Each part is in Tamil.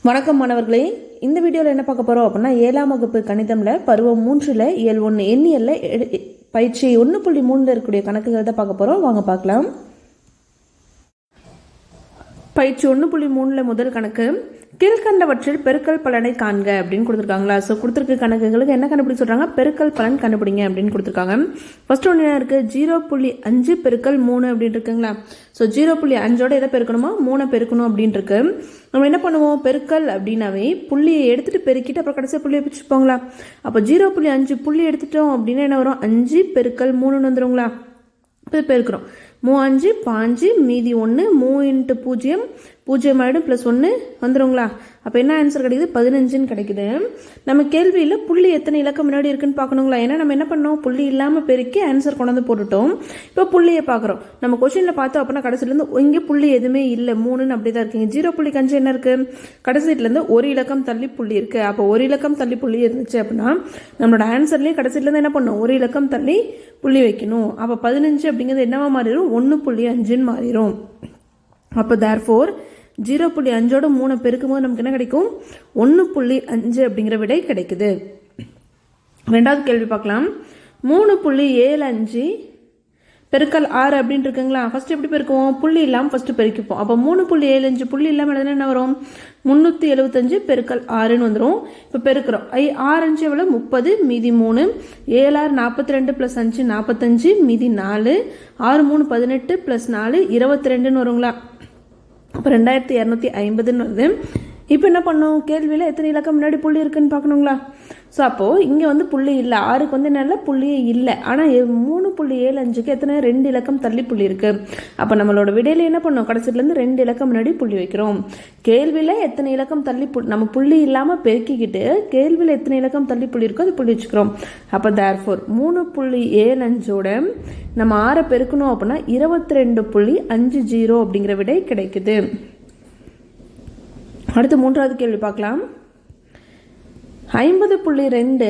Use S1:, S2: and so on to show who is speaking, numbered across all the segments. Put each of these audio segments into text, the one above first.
S1: வணக்கம் மாணவர்களே, இந்த வீடியோவில் என்ன பார்க்க போகிறோம் அப்படின்னா 7ஆம் வகுப்பு கணிதமில் பருவம் 3ல் இயல் 1 எண்ணியலில் பயிற்சி 1.3 இருக்கக்கூடிய கணக்குகள் தான் பார்க்க போகிறோம். வாங்க பார்க்கலாம். பயிற்சி 1.3 முதல் கணக்கு, கீழ்கண்டவற்றில் பெருக்கல் பலனை காண்க அப்படின்னு கொடுத்துருக்காங்களா. ஸோ கொடுத்துருக்க கணக்குகளுக்கு என்ன கண்டுபிடிக்க சொல்கிறாங்க, பெருக்கல் பலன் கண்டுபிடிங்க அப்படின்னு கொடுத்துருக்காங்க. ஃபர்ஸ்ட் ஒன்று என்ன இருக்குது, 0.5 பெருக்கல் 3 அப்படின்னு இருக்குங்களா. ஸோ 0.5ஓட எதை பெருக்கணுமா, 3 பெருக்கணும் அப்படின்னு இருக்கு. நம்ம என்ன பண்ணுவோம், பெருக்கல் அப்படின்னாவே புள்ளியை எடுத்துகிட்டு பெருக்கிட்டு அப்புறம் கடைசியாக புள்ளியை பிடிச்சிப்போங்களா. அப்போ 0.5 புள்ளி எடுத்துட்டோம் அப்படின்னா என்ன வரும், 5 பெருக்கல் 3 வந்துடுங்களா. இப்போ பெருக்கிறோம், 3 5 5 மீதி 1 3 × 0 0 ஆகிடும் ப்ளஸ் 1 வந்துடுங்களா. அப்போ என்ன ஆன்சர் கிடைக்குது, 15ன்னு கிடைக்குது. நம்ம கேள்வியில் புள்ளி எத்தனை இலக்கம் முன்னாடி இருக்குன்னு பார்க்கணுங்களா. ஏன்னா நம்ம என்ன பண்ணோம், புள்ளி இல்லாமல் பெருக்கி ஆன்சர் கொண்டு வந்து போட்டுட்டோம். இப்போ புள்ளியை பார்க்குறோம். நம்ம கொஸ்டினில் பார்த்தோம் அப்படின்னா கடைசிலேருந்து இங்கே புள்ளி எதுவுமே இல்லை, 3ன்னு அப்படி தான் இருக்குங்க. 0.5 என்ன இருக்குது, கடைசிலேருந்து ஒரு இலக்கம் தள்ளி புள்ளி இருக்குது. அப்போ ஒரு இலக்கம் தள்ளி புள்ளி இருந்துச்சு அப்படின்னா நம்மளோட ஆன்சர்லேயே கடைசிலேருந்து என்ன பண்ணணும், ஒரு இலக்கம் தள்ளி புள்ளி வைக்கணும். அப்போ 15 அப்படிங்கிறது என்னவா மாறிடும், 1.5ன்னு மாறிடும். அப்போ தேர்ஃபோர் 0.5ஓட 3 பெருக்கும் போது நமக்கு என்ன கிடைக்கும், 1.5 அப்படிங்கிற விடை கிடைக்குது. ரெண்டாவது கேள்வி பார்க்கலாம். 3.75 பெருக்கல் 6 அப்படின்னு இருக்குங்களா. ஃபர்ஸ்ட் எப்படி பெருக்குவோம், புள்ளி இல்லாமல் ஃபர்ஸ்ட் பெருக்கிப்போம். அப்போ 3.75 புள்ளி இல்லாமல் எழுதுனா என்ன வரும், 375 பெருக்கல் 6ன்னு வந்துடும். இப்போ பெருக்கிறோம், 6 5 எவ்வளோ 30 மீதி 3 7 6 42 + 5 45 மீதி 4 6 3 18 + 4 22ன்னு வருங்களா. அப்போ 2250ன்னு வருது. இப்போ என்ன பண்ணோம், கேள்வியில் எத்தனை இலக்கம் முன்னாடி புள்ளி இருக்குன்னு பார்க்கணுங்களா. ஸோ அப்போது இங்கே வந்து புள்ளி இல்லை, 6க்கு வந்து என்ன புள்ளியே இல்லை. ஆனால் 3.75க்கு எத்தனை, 2 இலக்கம் தள்ளி புள்ளி இருக்குது. அப்போ நம்மளோட விடையில் என்ன பண்ணோம், கடைசிலேருந்து 2 இலக்கம் முன்னாடி புள்ளி வைக்கிறோம். கேள்வியில் எத்தனை இலக்கம் தள்ளி நம்ம புள்ளி இல்லாமல் பெருக்கிக்கிட்டு கேள்வியில் எத்தனை இலக்கம் தள்ளி புள்ளி இருக்கோ அது புள்ளி வச்சுக்கிறோம். அப்போ தேர்ஃபோர் 3.75ஓட நம்ம 6 பெருக்கணும் அப்படின்னா 22.50 அப்படிங்கிற விடை கிடைக்குது. அடுத்து மூன்றாவது கேள்வி பார்க்கலாம். 50.2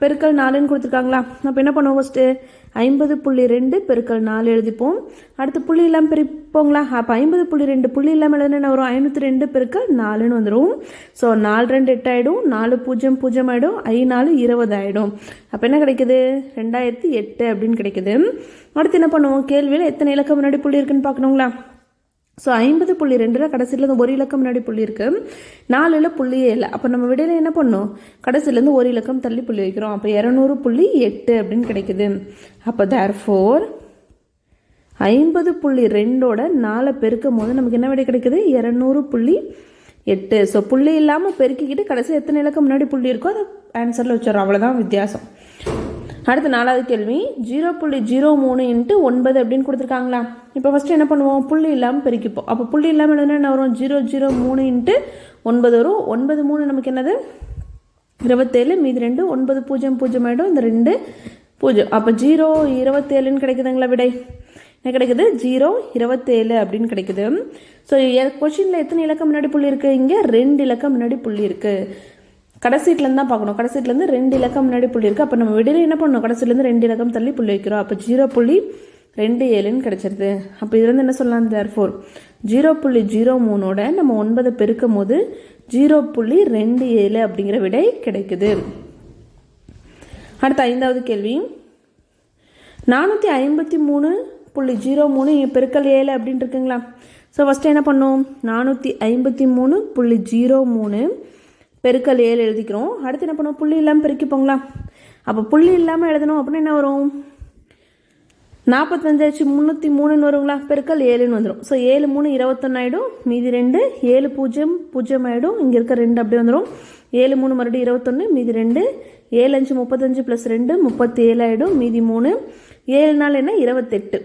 S1: பெருக்கல் 4ன்னு கொடுத்துருக்காங்களா. அப்போ என்ன பண்ணுவோம், ஃபஸ்ட்டு 50.2 பெருக்கல் 4 எழுதிப்போம். அடுத்து புள்ளி இல்லாமல் பிரிப்போங்களா. அப்போ 50.2 புள்ளி இல்லாமல் எழுதுனா வரும் 502 பெருக்கல் 4ன்னு வந்துடும். ஸோ 4 2 8 ஆகிடும், 4 0 0 ஆகிடும், 5 4 20 ஆகிடும். அப்போ என்ன கிடைக்குது, 2008 அப்படின்னு கிடைக்குது. அடுத்து என்ன பண்ணுவோம், கேள்வியில் எத்தனை இலக்கம் முன்னாடி புள்ளி இருக்குன்னு பார்க்கணுங்களா. ஸோ 50.2 கடைசியிலேருந்து ஒரு இலக்கம் முன்னாடி புள்ளி இருக்குது, 4ல் புள்ளியே இல்லை. அப்போ நம்ம விடையில் என்ன பண்ணோம், கடைசியிலேருந்து ஒரு இலக்கம் தள்ளி புள்ளி வைக்கிறோம். அப்போ 200.8 அப்படின்னு கிடைக்குது. அப்போ தேர்ஃபோர் 50.2ஓட 4 பெருக்கும் போது நமக்கு என்ன விடை கிடைக்குது, 200.8. ஸோ புள்ளி இல்லாமல் பெருக்கிக்கிட்டு கடைசி எத்தனை இலக்கம் முன்னாடி புள்ளி இருக்கோ அதை ஆன்சரில் வச்சிடறோம். அவ்வளோதான் வித்தியாசம். அடுத்து நாலாவது கேள்வி, 0.03 × 9 அப்படின்னு கொடுத்துருக்காங்களா. இப்போ ஃபஸ்ட்டு என்ன பண்ணுவோம், புள்ளி இல்லாமல் பெருக்கிப்போம். அப்போ புள்ளி இல்லாமல் எழுதுனா என்ன வரும், 0.03 × 9 வரும். 9 3 நமக்கு என்னது 27 மீதி 2 9 0 0 ஆகிடும், இந்த 2 0. அப்போ 0.27ன்னு கிடைக்குதுங்களா விடை. என்ன கிடைக்குது, 0.27 அப்படின்னு கிடைக்குது. ஸோ கொஸ்டினில் எத்தனை இலக்கம் முன்னாடி புள்ளி இருக்குது, இங்கே 2 இலக்கம் முன்னாடி புள்ளி இருக்குது. கடைசீட்லேருந்து தான் பார்க்கணும், கடைசீட்லேருந்து 2 இலக்கம் முன்னாடி புள்ளி இருக்குது. அப்போ நம்ம விடையில் என்ன பண்ணணும், கடைசிலேருந்து 2 இலக்கம் தள்ளி புள்ளி வைக்கிறோம். அப்போ 0.27ன்னு கிடைச்சிருது. அப்போ இதுலேருந்து என்ன சொல்லலாம், தேர்ஃபோர் 0.03ஓட நம்ம 9 பெருக்கும் போது 0.27 அப்படிங்கிற விடை கிடைக்குது. அடுத்த ஐந்தாவது கேள்வி, 453.03 பெருக்கல் 7 அப்படின்னு இருக்குங்களா. ஸோ ஃபஸ்ட்டு என்ன பண்ணோம், 453.03 பெருக்கல் 7 எழுதிக்கிறோம். அடுத்து என்ன பண்ணுவோம், புள்ளி இல்லாமல் பெருக்கிப்போங்களா. அப்போ புள்ளி இல்லாமல் எழுதணும் அப்படின்னா என்ன வரும், 45 303ன்னு வருங்களா, பெருக்கல் 7ன்னு வந்துடும். ஸோ 7 3 21 ஆகிடும், மீதி 2 7 0 0 ஆகிடும், இங்கே இருக்க 2 அப்படியே வந்துடும். 7 3 மறுபடியும் 21 மீதி 2 7 5 35 + 2 37 ஆகிடும், மீதி 3 7 4 என்ன 28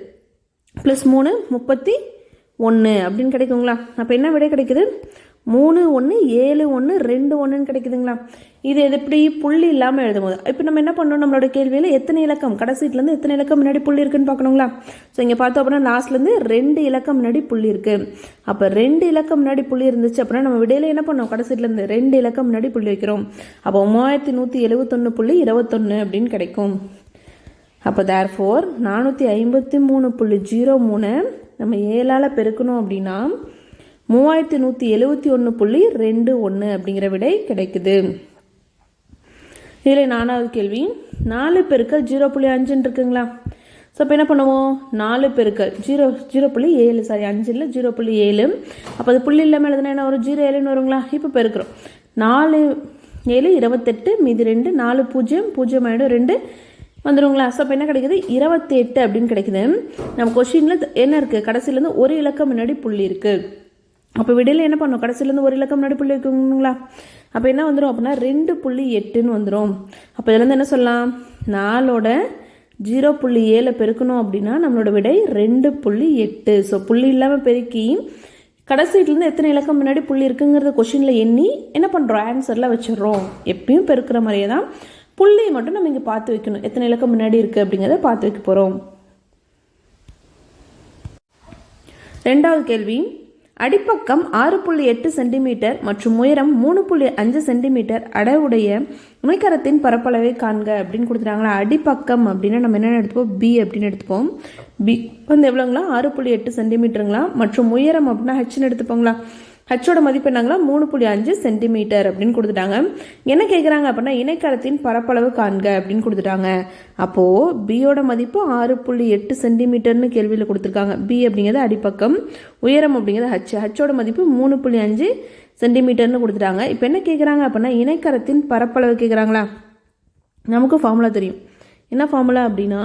S1: + 3 31 அப்படின்னு கிடைக்குங்களா. அப்போ என்ன விடை கிடைக்குது, 3 1 7 1 2 1ன்னு கிடைக்குதுங்களா. இது எப்படி புள்ளி இல்லாமல் எழுதும் போது. இப்போ நம்ம என்ன பண்ணோம், நம்மளோட கேள்வியில் எத்தனை இலக்கம் கடைசீட்லேருந்து எத்தனை இலக்கம் முன்னாடி புள்ளி இருக்குன்னு பார்க்கணுங்களா. ஸோ இங்கே பார்த்தோம் அப்படின்னா லாஸ்ட்லேருந்து 2 இலக்கம் முன்னாடி புள்ளி இருக்குது. அப்போ 2 இலக்கம் முன்னாடி புள்ளி இருந்துச்சு அப்படின்னா நம்ம விடையில் என்ன பண்ணோம், கடைசீட்லேருந்து 2 இலக்கம் முன்னாடி புள்ளி வைக்கிறோம். அப்போ 3171.21 அப்படின்னு கிடைக்கும். அப்போ தேர்ஃபோர் 453.03 நம்ம 7ஆல் பெருக்கணும் அப்படின்னா 3171.21 அப்படிங்கிற விடை கிடைக்குது. இதில் 4வது கேள்வி 4 பெருக்கல் 0.5 இருக்குங்களா. ஸோ அப்போ என்ன பண்ணுவோம், 4 பெருக்கல் 0.7 சாரி 5 இல்லை 0.7. அப்போ அது புள்ளி இல்லாமல் எழுதுனா என்ன வரும், 0.7ன்னு வருங்களா. இப்போ பெருக்கிறோம் 4 7 28 மீதி 2 4 0 0 ஆகிடும் 2 வந்துடுங்களா. ஸோ அப்போ என்ன கிடைக்குது 28 அப்படின்னு கிடைக்குது. நம்ம கொஷினில் என்ன இருக்குது, கடைசியிலேருந்து ஒரு இலக்கம் முன்னாடி புள்ளி இருக்குது. அப்போ விடையில் என்ன பண்ணணும், கடைசியிலேருந்து ஒரு இலக்கம் முன்னாடி புள்ளி இருக்குங்களா. அப்போ என்ன வந்துடும் அப்படின்னா 2.8ன்னு வந்துடும். அப்போ இதுலேருந்து என்ன சொல்லலாம், 4ஓட 0.7 பெருக்கணும் அப்படின்னா நம்மளோட விடை 2.8. ஸோ புள்ளி இல்லாமல் பெருக்கி கடைசியிலேருந்து எத்தனை இலக்கம் முன்னாடி புள்ளி இருக்குங்கிறத கொஷினில் எண்ணி என்ன பண்ணுறோம், ஆன்சரில் வச்சிடுறோம். எப்பயும் பெருக்கிற மாதிரியே தான் புள்ளியை மட்டும் நம்ம இங்கே பார்த்து வைக்கணும், எத்தனை இலக்கம் முன்னாடி இருக்குது அப்படிங்கிறத பார்த்து வைக்க போகிறோம். 2வது கேள்வி அடிப்பக்கம் 6.8 சென்டிமீட்டர் மற்றும் உயரம் 3.5 சென்டிமீட்டர் அடைவுடைய இணைக்கரத்தின் பரப்பளவை காண்க அப்படின்னு கொடுத்துட்டாங்களா. அடிப்பக்கம் அப்படின்னா நம்ம என்னென்ன எடுத்துப்போம், பி அப்படின்னு எடுத்துப்போம். பி வந்து எவ்வளோங்களா 6.8 சென்டிமீட்டருங்களா. மற்றும் உயரம் அப்படின்னா ஹெச்னு எடுத்துப்போங்களா. ஹச்சோட மதிப்பு என்னங்களா 3.5 சென்டிமீட்டர் அப்படின்னு கொடுத்துட்டாங்க. என்ன கேட்குறாங்க அப்படின்னா இணைக்கரத்தின் பரப்பளவு காண்க அப்படின்னு கொடுத்துட்டாங்க. அப்போது பியோட மதிப்பு 6.8 சென்டிமீட்டர்னு கேள்வியில் கொடுத்துருக்காங்க. பி அப்படிங்கிறது அடிப்பக்கம், உயரம் அப்படிங்கிறது ஹச்சோட மதிப்பு 3.5 சென்டிமீட்டர்னு கொடுத்துட்டாங்க. இப்போ என்ன கேட்குறாங்க அப்படின்னா இணைக்கரத்தின் பரப்பளவு கேட்குறாங்களா. நமக்கு ஃபார்முலா தெரியும். என்ன ஃபார்முலா அப்படின்னா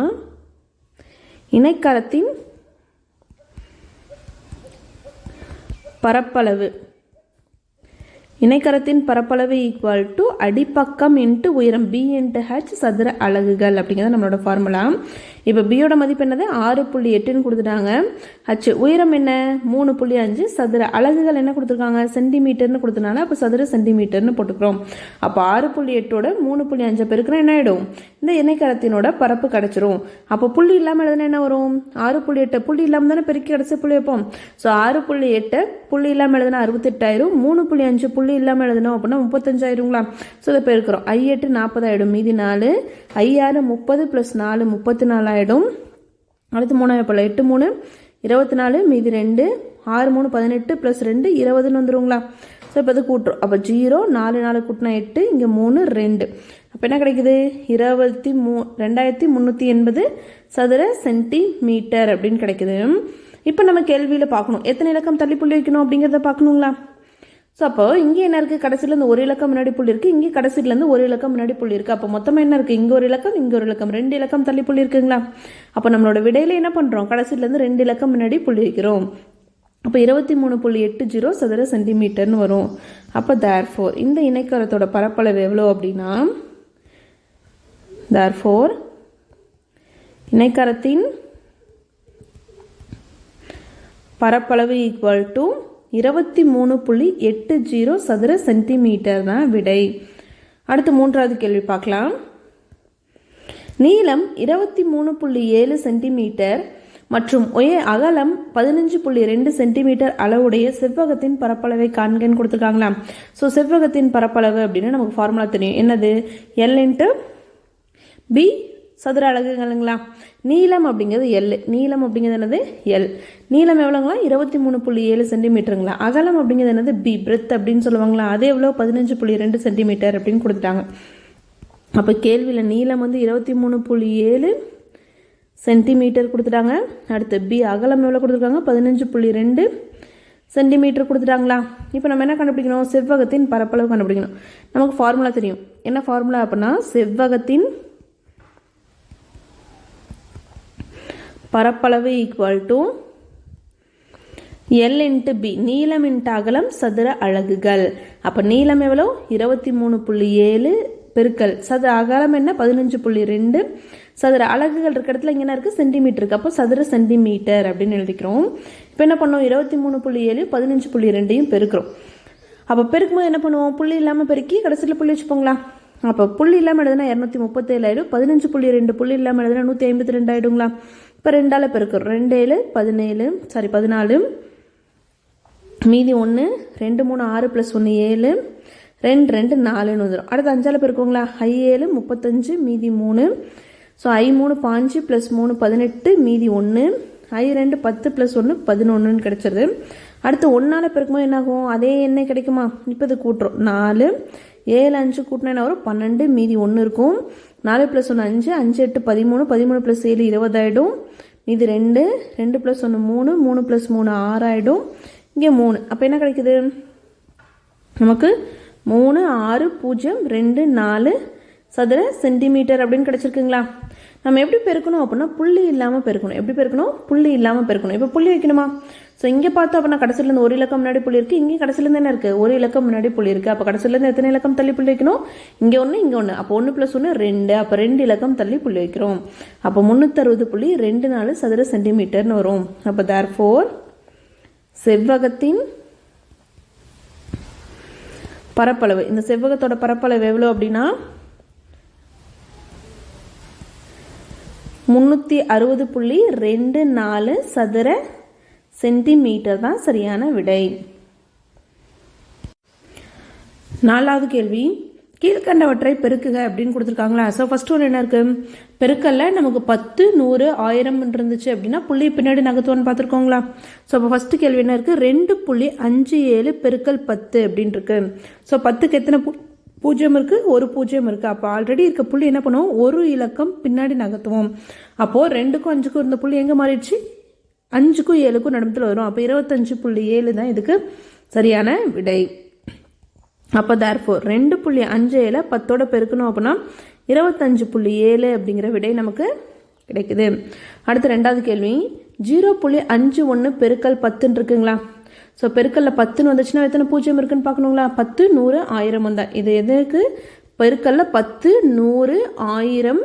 S1: இணைக்கரத்தின் பரப்பளவு, இணைக்கரத்தின் பரப்பளவு ஈக்குவல் டு அடிப்பக்கம் இன்ட்டு உயரம் பி இன்ட்டு ஹெச் சதுர அலகுகள் அப்படிங்கிறது நம்மளோட ஃபார்முலா. இப்போ பியோட மதிப்பு என்னது 6.8ன்னு கொடுத்துட்டாங்க. ஹச் உயரம் என்ன 3.5 சதுர அலகுகள் என்ன கொடுத்துருக்காங்க சென்டிமீட்டர்னு கொடுத்தனால அப்போ சதுர சென்டிமீட்டர்னு போட்டுக்கிறோம். அப்போ 6.8ஓட 3.5 பெருக்கினா என்ன ஆகிடும், இந்த இணைக்கரத்தினோட பரப்பு கிடச்சிரும். அப்போ புள்ளி இல்லாமல் எழுதுனா என்ன வரும், 6.8 புள்ளி இல்லாமல் தானே பெருக்கி கிடச்சி புள்ளி வைப்போம். ஸோ 6.8 புள்ளி இல்லாமல் எழுதுனா 68 ஆயிரும், 3.5 புள்ளி இல்லாமல் எழுதணும் அப்படின்னா 35 ஆயிருங்களா. ஸோ இதை பெருக்கிறோம் 8 40 ஆகிடும், மீதி 4 6 30 + 4 34 ஆகிடும். அடுத்து 3 போல் 8 3 24 மீதி 2 6 3 18 + 2 20ன்னு வந்துடுங்களா. ஸோ இப்போ அது கூட்டுறோம். அப்போ 0 4 4 கூட்டினா 8 இங்கே 3 2 அப்போ என்ன கிடைக்குது 2380 சதுர சென்டிமீட்டர் அப்படின்னு கிடைக்குது. இப்போ நம்ம கேள்வியில் பார்க்கணும் எத்தனை இலக்கம் தள்ளி புள்ளி வைக்கணும் அப்படிங்கிறத பார்க்கணுங்களா. ஸோ அப்போ இங்கே என்ன இருக்குது, கடைசியிலேருந்து ஒரு இலக்கம் முன்னாடி புள்ளி இருக்குது, இங்கே கடைசியிலேருந்து ஒரு இலக்கம் முன்னாடி புள்ளி இருக்குது. அப்போ மொத்தமாக என்ன இருக்குது, இங்கே ஒரு இலக்கம் இங்கே ஒரு இலக்கம் 2 இலக்கம் தள்ளி புள்ளி இருக்குங்களா. அப்போ நம்மளோட விடையில் என்ன பண்ணுறோம், கடைசியிலேருந்து 2 இலக்கம் முன்னாடி புள்ளி வைக்கிறோம். அப்போ 23.80 சதுர சென்டிமீட்டர்னு வரும். அப்போ தேர்ஃபோர் இந்த இணைக்கரத்தோட பரப்பளவு எவ்வளோ அப்படின்னா தேர்ஃபோர் இணைக்கரத்தின் பரப்பளவு ஈக்குவல் டு 23.80 சதுர சென்டிமீட்டர் தான் விடை. அடுத்து 3வது கேள்வி பார்க்கலாம். நீளம் 23.7 சென்டிமீட்டர் மற்றும் அகலம் 15.2 சென்டிமீட்டர் அளவுடைய செவ்வகத்தின் பரப்பளவை காண்கன்னு கொடுத்துருக்காங்களா. ஸோ செவ்வகத்தின் பரப்பளவு அப்படின்னா நமக்கு ஃபார்முலா தெரியும். என்னது L இன்ட்டு பி சதுர அலகுகளுங்களா. நீளம் அப்படிங்கிறது எல், நீளம் அப்படிங்கிறது என்னது எல். நீளம் எவ்வளோங்களா 23.7 சென்டிமீட்டருங்களா. அகலம் அப்படிங்கிறது என்னது பி பிரெத் அப்படின்னு சொல்லுவாங்களா. அது எவ்வளோ 15.2 சென்டிமீட்டர் அப்படின்னு கொடுத்துட்டாங்க. அப்போ கேள்வியில் நீளம் வந்து 23.7 சென்டிமீட்டர் கொடுத்துட்டாங்க. அடுத்து பி அகலம் எவ்வளோ கொடுத்துருக்காங்க 15.2 சென்டிமீட்டர் கொடுத்துட்டாங்களா. இப்போ நம்ம என்ன கண்டுபிடிக்கணும், செவ்வகத்தின் பரப்பளவு கண்டுபிடிக்கணும். நமக்கு ஃபார்முலா தெரியும். என்ன ஃபார்முலா அப்படின்னா செவ்வகத்தின் பரப்பளவு equal to L into B நீளம் இன்ட்டு அகலம் சதுர அலகுகள். அப்போ நீளம் எவ்வளோ 23.7 பெருக்கல் சதுர அகலம் என்ன 15.2 சதுர அலகுகள் இருக்க இடத்துல இங்கே என்ன இருக்குது சென்டிமீட்டர் இருக்குது. அப்போ சதுர சென்டிமீட்டர் அப்படின்னு எழுதிக்கிறோம். இப்போ என்ன பண்ணோம் 23.7 15.2 பெருக்கிறோம். அப்போ பெருக்கும்போது என்ன பண்ணுவோம், புள்ளி இல்லாமல் பெருக்கி கடைசியில் புள்ளி வச்சுப்போங்களா. அப்போ புள்ளி இல்லாமல் எழுதுனா 237 ஆயிடும், 15.2 புள்ளி இல்லாமல் எழுதுனா 152 ஆகிடுங்களா. இப்போ 2ஆல் பெருக்கிறோம் 2 7 14 மீதி 1 2 3 6 + 1 7 2 2 4ன்னு வந்துடும். அடுத்து 5ஆல் பெருக்குங்களா. 7 35 மீதி 3. ஸோ 3 5 + 3 18 மீதி 1 2 10 + 1 11ன்னு கிடச்சிருது. அடுத்து 1ஆல் பெருக்கும்போது என்னாகும், அதே எண்ணெய் கிடைக்குமா? இப்போ இது கூட்டுறோம். 4 7 5 கூட்டினா என்ன வரும், 12, மீதி 1 இருக்கும். 4 + 1 5, 5 8 13, 13 + 7 20 ஆகிடும். மீதி 2, 2 + 1 3, 3 + 3 6 ஆகிடும். இங்கே 3. அப்போ என்ன கிடைக்குது நமக்கு, 3 6 0 2 4 சதுர சென்டிமீட்டர் அப்படின்னு கிடச்சிருக்குங்களா? நம்ம எப்படி பெருக்கணும் அப்படின்னா புள்ளி இல்லாமல் பெருக்கணும். எப்படி பெருக்கணும், புள்ளி இல்லாமல் பெருக்கணும். இப்போ புள்ளி வைக்கணுமா? ஸோ இங்கே பார்த்தோம் அப்படின்னா கடைசிலேருந்து ஒரு இலக்கம் முன்னாடி புள்ளி இருக்குது, இங்கே கடைசிலேருந்து என்ன இருக்குது, ஒரு இலக்கம் முன்னாடி புள்ளி இருக்குது. அப்போ கடைசிலேருந்து எத்தனை இலக்கம் தள்ளி புள்ளி வைக்கணும், இங்கே 1 இங்கே 1. அப்போ 1 + 1 2, அப்போ 2 இலக்கம் தள்ளி புள்ளி வைக்கிறோம். அப்போ 360.24 சதுர சென்டிமீட்டர்னு வரும். அப்போ therefore செவ்வகத்தின் பரப்பளவு, இந்த செவ்வகத்தோட பரப்பளவு எவ்வளோ அப்படின்னா 360.24 சதுர சென்டிமீட்டர் தான் சரியான விடை. 4வது கேள்வி, கீழ்கண்டவற்றை பெருக்குக அப்படின்னு கொடுத்துருக்காங்களா? ஸோ ஃபர்ஸ்ட் ஒன்று என்ன இருக்குது, பெருக்கல்ல நமக்கு 10 100 1000 இருந்துச்சு அப்படின்னா புள்ளி பின்னாடி நகர்த்துவோன்னு பார்த்துருக்கோங்களா? ஸோ அப்போ ஃபஸ்ட்டு கேள்வி என்ன இருக்குது, 2.57 பெருக்கல் 10 அப்படின்னு இருக்கு. ஸோ 10க்கு எத்தனை பூஜ்ஜியம் இருக்குது, ஒரு பூஜ்ஜியம் இருக்குது. அப்போ ஆல்ரெடி இருக்க புள்ளி என்ன பண்ணுவோம், ஒரு இலக்கம் பின்னாடி நகர்த்துவோம். அப்போது 2க்கும் 5க்கும் இருந்த புள்ளி எங்கே மாறிடுச்சு, 5க்கும் 7க்கும் நடுமத்தில் வரும். அப்போ 25.7 தான் இதுக்கு சரியான விடை. அப்போ therefore 2.57 10ஓட பெருக்கணும் அப்படின்னா 25.7 அப்படிங்கிற விடை நமக்கு கிடைக்குது. அடுத்து 2வது கேள்வி, 0.51 பெருக்கல் 10 இருக்குங்களா? ஸோ பெருக்கல்ல 10 வந்துச்சுன்னா எத்தனை பூஜ்ஜியம் இருக்குன்னு பார்க்கணுங்களா? 10 100 1000 வந்தால் இது எதுக்கு, பெருக்கல்ல 10 100 1000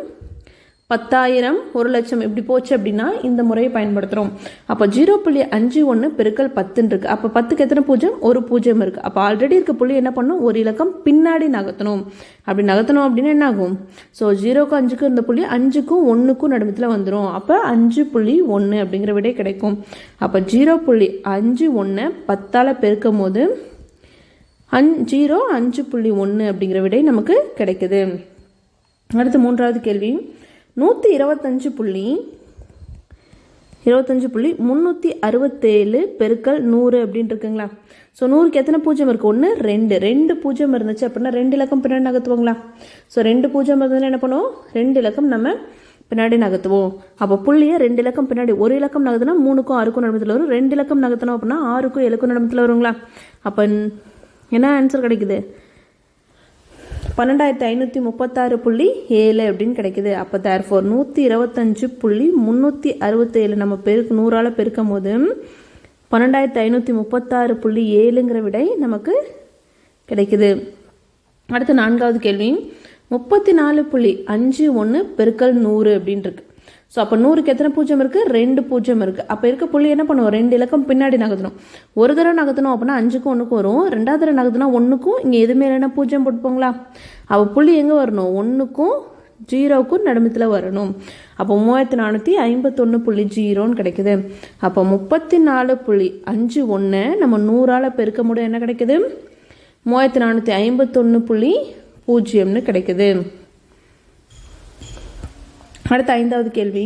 S1: 10,000 1,00,000 இப்படி போச்சு அப்படின்னா இந்த முறையை பயன்படுத்துகிறோம். அப்போ 0.51 பெருக்கல் 10 இருக்குது. அப்போ 10க்கு எத்தனை பூஜ்ஜியம், ஒரு பூஜ்ஜியம் இருக்குது. அப்போ ஆல்ரெடி இருக்க புள்ளி என்ன பண்ணணும், ஒரு இலக்கம் பின்னாடி நகர்த்தணும். அப்படி நகர்த்தணும் அப்படின்னா என்ன ஆகும், ஸோ 0க்கும் 5க்கும் இருந்த புள்ளி 5க்கும் 1க்கும் நடுமத்தில் வந்துடும். அப்போ 5.1 அப்படிங்கிற விடை கிடைக்கும். அப்போ 0.51 10ஆல் பெருக்கும் போது 5.1 அப்படிங்கிற விடை நமக்கு கிடைக்குது. அடுத்து 3வது கேள்வி, 125.367 பெருக்கல் 100 அப்படின்னு இருக்குங்களா? ஸோ 100க்கு எத்தனை பூஜ்ஜியம் இருக்குது, 1 2 2 பூஜ்ஜியம் இருந்துச்சு அப்படின்னா 2 இலக்கம் பின்னாடி நகர்த்துவோங்களா? ஸோ 2 பூஜ்ஜியம் இருந்ததுன்னா என்ன பண்ணுவோம், 2 இலக்கம் நம்ம பின்னாடி நகர்த்துவோம். அப்போ புள்ளியை 2 இலக்கம் பின்னாடி, ஒரு இலக்கம் நகர்த்துனா 3க்கும் 6க்கும் நடுமத்தில் வரும். 2 இலக்கம் நகர்த்தணும் அப்படின்னா 6க்கும் 7க்கும் நடுமத்தில் வருங்களா? அப்போ என்ன ஆன்சர் கிடைக்குது, 12,536.7 அப்படின்னு கிடைக்குது. அப்போ therefore 125.367 நம்ம 100ஆல் பெருக்கும் போது 12,536.7ங்கிற விடை நமக்கு கிடைக்குது. அடுத்து 4வது கேள்வி, 34.51 பெருக்கல் 100 அப்படின்னு இருக்கு. ஸோ அப்போ 100க்கு எத்தனை பூஜ்ஜியம் இருக்குது, 2 பூஜ்ஜியம் இருக்குது. அப்போ இருக்க புள்ளி என்ன பண்ணுவோம், 2 இலக்கம் பின்னாடி நகர்த்தணும். ஒரு தடவை நகர்த்தணும் அப்படின்னா 5க்கும் 1க்கும் வரும். 2வது தடவை நகர்த்தினா 1க்கும் இங்கே எதுவுமே இல்லைன்னா பூஜ்ஜியம் போட்டுப்போங்களா? அப்போ புள்ளி எங்கே வரணும், 1க்கும் 0க்கும் நடுமத்தில் வரணும். அப்போ 3451.0 கிடைக்குது. அப்போ 34.51 நம்ம 100ஆல் பெருக்க முடியும் என்ன கிடைக்குது, 3451.0 கிடைக்குது. அடுத்த 5வது கேள்வி,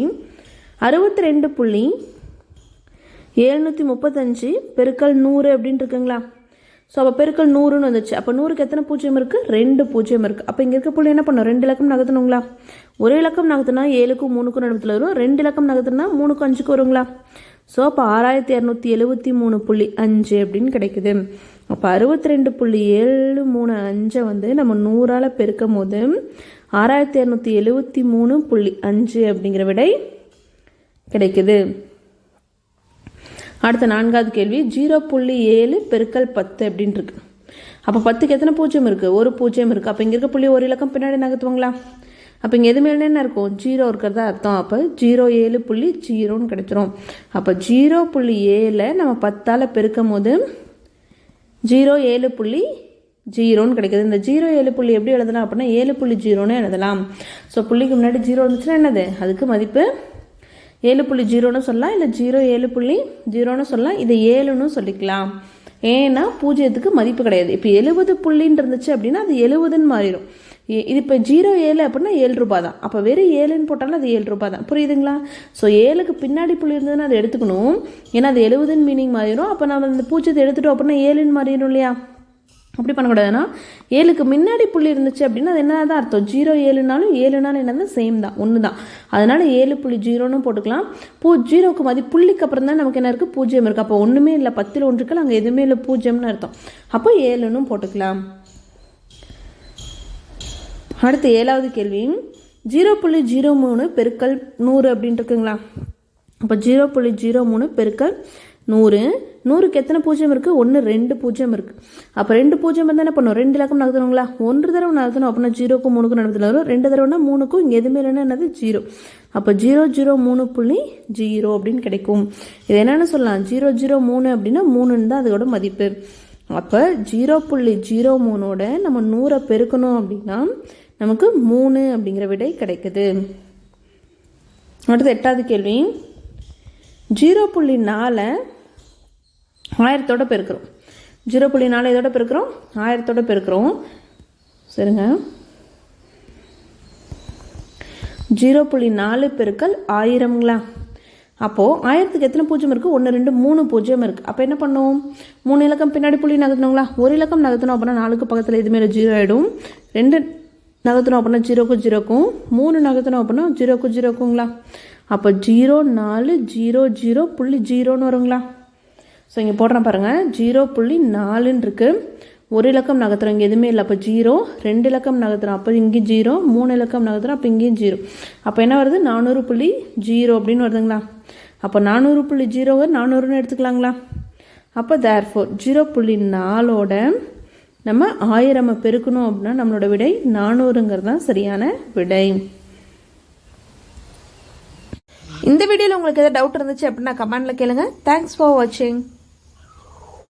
S1: 62.735 பெருக்கல் 100 அப்படின்னு இருக்குங்களா? ஸோ அப்போ பெருக்கல் 100ன்னு வந்துச்சு. அப்போ 100க்கு எத்தனை பூஜ்ஜியம் இருக்குது, 2 பூஜ்ஜியம் இருக்குது. அப்போ இங்கே இருக்க புள்ளி என்ன பண்ணும், 2 இலக்கம் நகர்த்தணுங்களா? ஒரு இலக்கம் நகர்த்தினா 7க்கும் 3க்கும் நடுமத்தில் வரும். 2 இலக்கம் நகர்த்தினா 3க்கும் 5க்கும் வருங்களா? ஸோ அப்போ 6273.5 அப்படின்னு கிடைக்குது. அப்போ 62.735 வந்து நம்ம 100ஆல் பெருக்கும் போது 6273.5 அப்படிங்கிற விடை கிடைக்குது. அடுத்த 4வது கேள்வி, 0.7 பெருக்கல் 10 அப்படின்னு இருக்கு. அப்போ 10க்கு எத்தனை பூஜ்ஜியம் இருக்குது, ஒரு பூஜ்ஜியம் இருக்குது. அப்போ இங்கே இருக்க புள்ளி ஒரு இலக்கம் பின்னாடி நகர்த்துவாங்களா? அப்போ இங்கே எது மேலே என்ன இருக்கும், 0 இருக்கிறதா அர்த்தம். அப்போ 07.0ன்னு கிடைச்சிரும். அப்போ 0.7 நம்ம 10ஆல் பெருக்கும் போது 07.0ன்னு கிடைக்குது. இந்த 07 புள்ளி எப்படி எழுதலாம் அப்படின்னா 7.0ன்னு எழுதலாம். ஸோ புள்ளிக்கு முன்னாடி 0 இருந்துச்சுன்னா என்னது, அதுக்கு மதிப்பு 7.0ன்னு சொல்லலாம், இல்லை 07.0ன்னு சொல்லலாம், இதை 7ன்னு சொல்லிக்கலாம். ஏன்னா பூஜ்ஜியத்துக்கு மதிப்பு கிடையாது. இப்போ 70 புள்ளின்னு இருந்துச்சு அப்படின்னா அது 70ன்னு மாறிடும். இது இப்போ 07 அப்படின்னா 7 ரூபாய் தான். அப்போ வெறும் 7ன்னு போட்டாலும் அது 7 ரூபாய் தான். புரியுதுங்களா? ஸோ 7க்கு பின்னாடி புள்ளி இருந்ததுன்னா அதை எடுத்துக்கணும். ஏன்னா அது 70ன்னு மீனிங் மாறிடும். அப்போ நம்ம இந்த பூஜ்ஜியத்தை எடுத்துட்டோம் அப்படின்னா 7ன்னு மாறிடும் இல்லையா? அப்படி பண்ணக்கூடாதுன்னா 7க்கு முன்னாடி புள்ளி இருந்துச்சு அப்படின்னா அது என்ன தான் அர்த்தம்? 07னாலும் 7னாலும் என்னது சேம் தான், ஒன்று தான். அதனால 7.0ன்னு போட்டுக்கலாம். 0க்கு மதிப்பு புள்ளிக்கு அப்புறம் தான் நமக்கு என்ன இருக்குது? 0 இருக்குது. அப்போ ஒன்றுமே இல்லை, 10ல் 1 இருக்குல்ல, அங்கே எதுவுமே இல்லை, 0ன்னு அர்த்தம். அப்போ 7ன்னு போட்டுக்கலாம். அடுத்து 7வது கேள்வி, 0.03 பெருக்கல் 100 அப்படின்ட்டு இருக்குங்களா? அப்போ 0.03 பெருக்கல் 100. 100க்கு எத்தனை பூஜ்ஜியம் இருக்குது? 1 2 பூஜ்ஜியம் இருக்குது. அப்போ 2 பூஜ்ஜியம் வந்து என்ன பண்ணும்? 2 இலக்கம் நகர்த்தணுங்களா? 1 தடவை நகர்த்தணும் அப்படின்னா 0க்கும் 3க்கும் நடத்துல வரும். 2 தடவைனா 3க்கும், இங்கே எதுவுமே இல்லைன்னா என்னது? 0. அப்போ 003.0 அப்படின்னு கிடைக்கும். இது என்னென்னு சொல்லலாம்? 003 அப்படின்னா 3ன்னு தான் அதோட மதிப்பு. அப்போ 0.03ஓட நம்ம 100 பெருக்கணும் அப்படின்னா நமக்கு 3 அப்படிங்கிற விடை கிடைக்குது. அடுத்து 8வது கேள்வி, 0.4 1000 பெருக்கிறோம். 0.4 இதோட பெருக்கிறோம், 1000 பெருக்கிறோம். சரிங்க, 0.4 பெருக்கல் 1000ங்களா? அப்போது 1000க்கு எத்தனை பூஜ்ஜியம் இருக்குது? 1 2 3 பூஜ்ஜியம் இருக்குது. அப்போ என்ன பண்ணும்? 3 இலக்கம் பின்னாடி புள்ளி நகர்த்தணுங்களா? ஒரு இலக்கம் நகர்த்தணும் அப்படின்னா 4க்கு பக்கத்தில் எதுவுமே 0 ஆகிடும். 2 நகர்த்தணும் அப்படின்னா 0க்கும் 0க்கும், 3 நகர்த்தணும் அப்படின்னா 0க்கும் 0க்குங்களா? அப்போ 0.400.0ன்னு வருங்களா? ஸோ இங்கே போடுறேன் பாருங்கள், 0.4ன்னு இருக்குது. ஒரு இலக்கம் நகர்த்துறோம், இங்கே எதுவுமே இல்லை. அப்போ 0. 2 இலக்கம் நகர்த்துறோம், அப்போ இங்கே 0. 3 இலக்கம் நகர்த்துறோம், அப்போ இங்கேயும் 0. அப்போ என்ன வருது? 400.0 அப்படின்னு வருதுங்களா? அப்போ 400.0 400ன்னு எடுத்துக்கலாங்களா? அப்போ therefore 0.4ஓட நம்ம 1000 பெருக்கணும் அப்படின்னா நம்மளோட விடை 400ங்கிறது தான் சரியான விடை. இந்த வீடியோவில் உங்களுக்கு எதாவது டவுட் இருந்துச்சு அப்படின்னா கமெண்ட்டில் கேளுங்க. தேங்க்ஸ் ஃபார் வாட்சிங்.